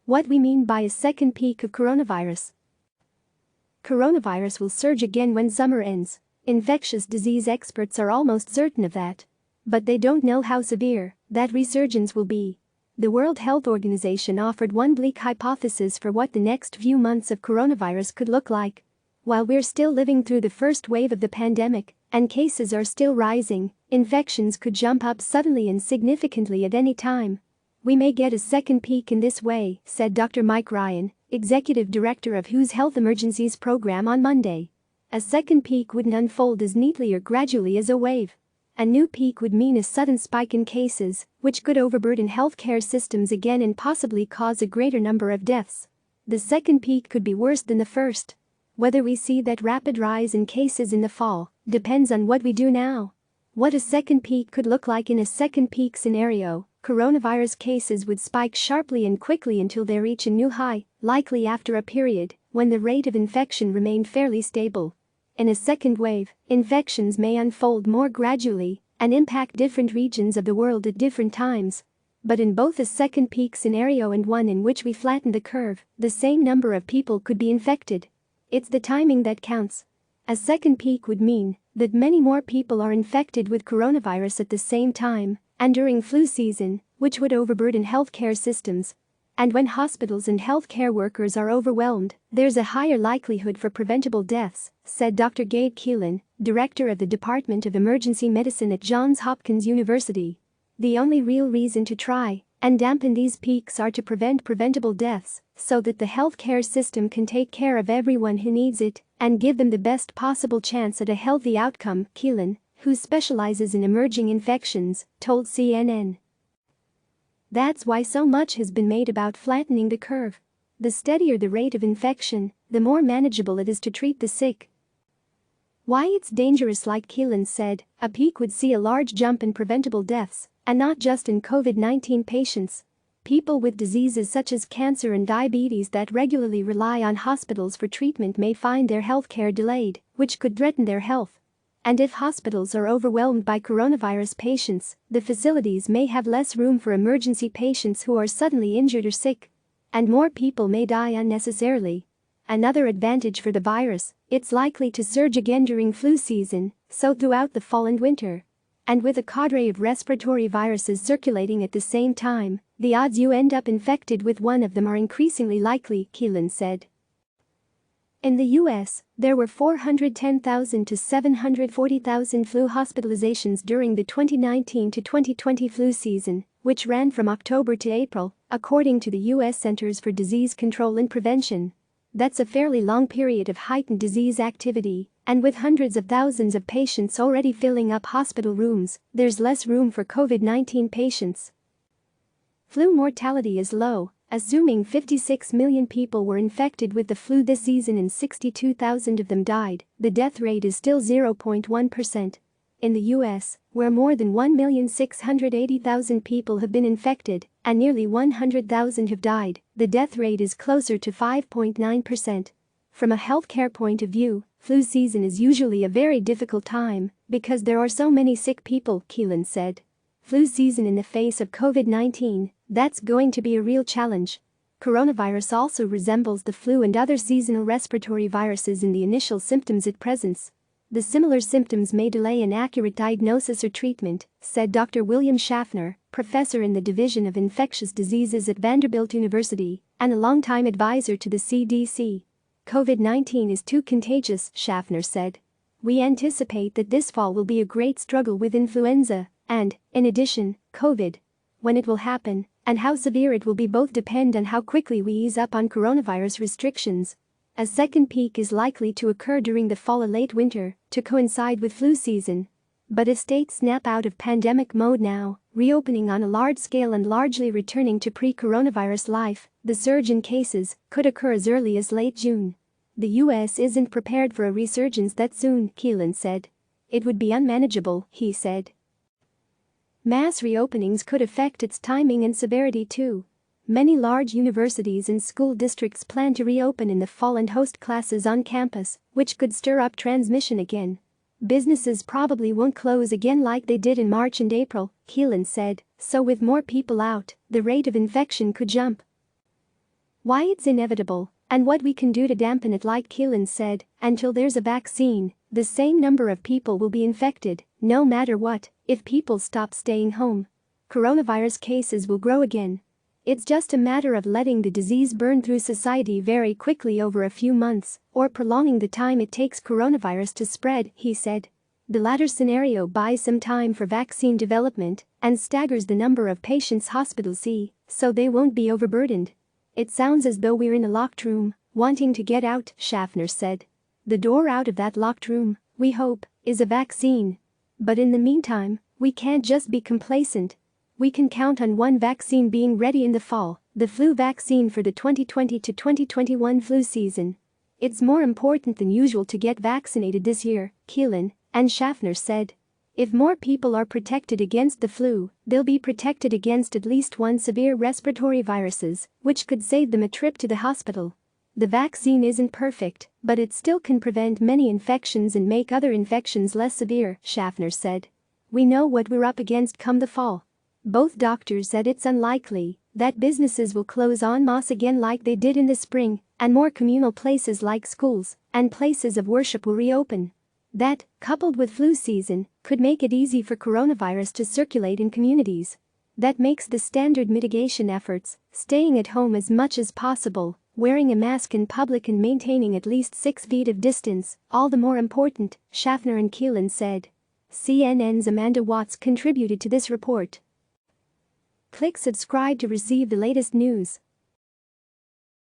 What we mean by a second peak of coronavirus. Coronavirus will surge again when summer ends. Infectious disease experts are almost certain of that. But they don't know how severe that resurgence will be. The World Health Organization offered one bleak hypothesis for what the next few months of coronavirus could look like. While we're still living through the first wave of the pandemic and cases are still rising, infections could jump up suddenly and significantly at any time. We may get a second peak in this way, said Dr. Mike Ryan, executive director of WHO's Health Emergencies program on Monday. A second peak wouldn't unfold as neatly or gradually as a wave. A new peak would mean a sudden spike in cases, which could overburden healthcare systems again and possibly cause a greater number of deaths. The second peak could be worse than the first. Whether we see that rapid rise in cases in the fall depends on what we do now. What a second peak could look like in a second peak scenario: coronavirus cases would spike sharply and quickly until they reach a new high, likely after a period when the rate of infection remained fairly stable. In a second wave, infections may unfold more gradually and impact different regions of the world at different times. But in both a second peak scenario and one in which we flatten the curve, the same number of people could be infected. It's the timing that counts. A second peak would mean that many more people are infected with coronavirus at the same time and during flu season, which would overburden healthcare systems. And when hospitals and healthcare workers are overwhelmed, there's a higher likelihood for preventable deaths, said Dr. Gabe Keelan, director of the Department of Emergency Medicine at Johns Hopkins University. The only real reason to try and dampen these peaks are to prevent preventable deaths, so that the healthcare system can take care of everyone who needs it and give them the best possible chance at a healthy outcome, Keelan, who specializes in emerging infections, told CNN. That's why so much has been made about flattening the curve. The steadier the rate of infection, the more manageable it is to treat the sick. Why it's dangerous, like Keelan said, a peak would see a large jump in preventable deaths, and not just in COVID-19 patients. People with diseases such as cancer and diabetes that regularly rely on hospitals for treatment may find their healthcare delayed, which could threaten their health. And if hospitals are overwhelmed by coronavirus patients, the facilities may have less room for emergency patients who are suddenly injured or sick. And more people may die unnecessarily. Another advantage for the virus: it's likely to surge again during flu season, so throughout the fall and winter. And with a cadre of respiratory viruses circulating at the same time, the odds you end up infected with one of them are increasingly likely, Keelan said. In the U.S., there were 410,000 to 740,000 flu hospitalizations during the 2019 to 2020 flu season, which ran from October to April, according to the U.S. Centers for Disease Control and Prevention. That's a fairly long period of heightened disease activity, and with hundreds of thousands of patients already filling up hospital rooms, there's less room for COVID-19 patients. Flu mortality is low, assuming 56 million people were infected with the flu this season and 62,000 of them died. The death rate is still 0.1%. In the U.S., where more than 1,680,000 people have been infected and nearly 100,000 have died, the death rate is closer to 5.9%. From a healthcare point of view, flu season is usually a very difficult time because there are so many sick people, Keelan said. Flu season in the face of COVID-19, that's going to be a real challenge. Coronavirus also resembles the flu and other seasonal respiratory viruses in the initial symptoms it presents. The similar symptoms may delay an accurate diagnosis or treatment, said Dr. William Schaffner, professor in the Division of Infectious Diseases at Vanderbilt University and a longtime advisor to the CDC. COVID-19 is too contagious, Schaffner said. We anticipate that this fall will be a great struggle with influenza and, in addition, COVID. When it will happen and how severe it will be both depend on how quickly we ease up on coronavirus restrictions. A second peak is likely to occur during the fall or late winter to coincide with flu season. But if states snap out of pandemic mode now, reopening on a large scale and largely returning to pre-coronavirus life, the surge in cases could occur as early as late June. The U.S. isn't prepared for a resurgence that soon, Keelan said. It would be unmanageable, he said. Mass reopenings could affect its timing and severity too. Many large universities and school districts plan to reopen in the fall and host classes on campus, which could stir up transmission again. Businesses probably won't close again like they did in March and April, Keelan said, so with more people out, the rate of infection could jump. why it's inevitable, and what we can do to dampen it. Like Keelan said, until there's a vaccine, the same number of people will be infected, no matter what, if people stop staying home. Coronavirus cases will grow again. It's just a matter of letting the disease burn through society very quickly over a few months, or prolonging the time it takes coronavirus to spread, he said. The latter scenario buys some time for vaccine development and staggers the number of patients hospitals see, so they won't be overburdened. It sounds as though we're in a locked room, wanting to get out, Schaffner said. The door out of that locked room, we hope, is a vaccine. But in the meantime, we can't just be complacent. We can count on one vaccine being ready in the fall, the flu vaccine for the 2020 to 2021 flu season. It's more important than usual to get vaccinated this year, Keelan and Schaffner said. If more people are protected against the flu, they'll be protected against at least one severe respiratory viruses, which could save them a trip to the hospital. The vaccine isn't perfect, but it still can prevent many infections and make other infections less severe, Schaffner said. We know what we're up against come the fall. Both doctors said it's unlikely that businesses will close en masse again like they did in the spring, and more communal places like schools and places of worship will reopen. That, coupled with flu season, could make it easy for coronavirus to circulate in communities. That makes the standard mitigation efforts, staying at home as much as possible, wearing a mask in public and maintaining at least 6 feet of distance, all the more important, Schaffner and Keelan said. CNN's Amanda Watts contributed to this report. Click subscribe to receive the latest news.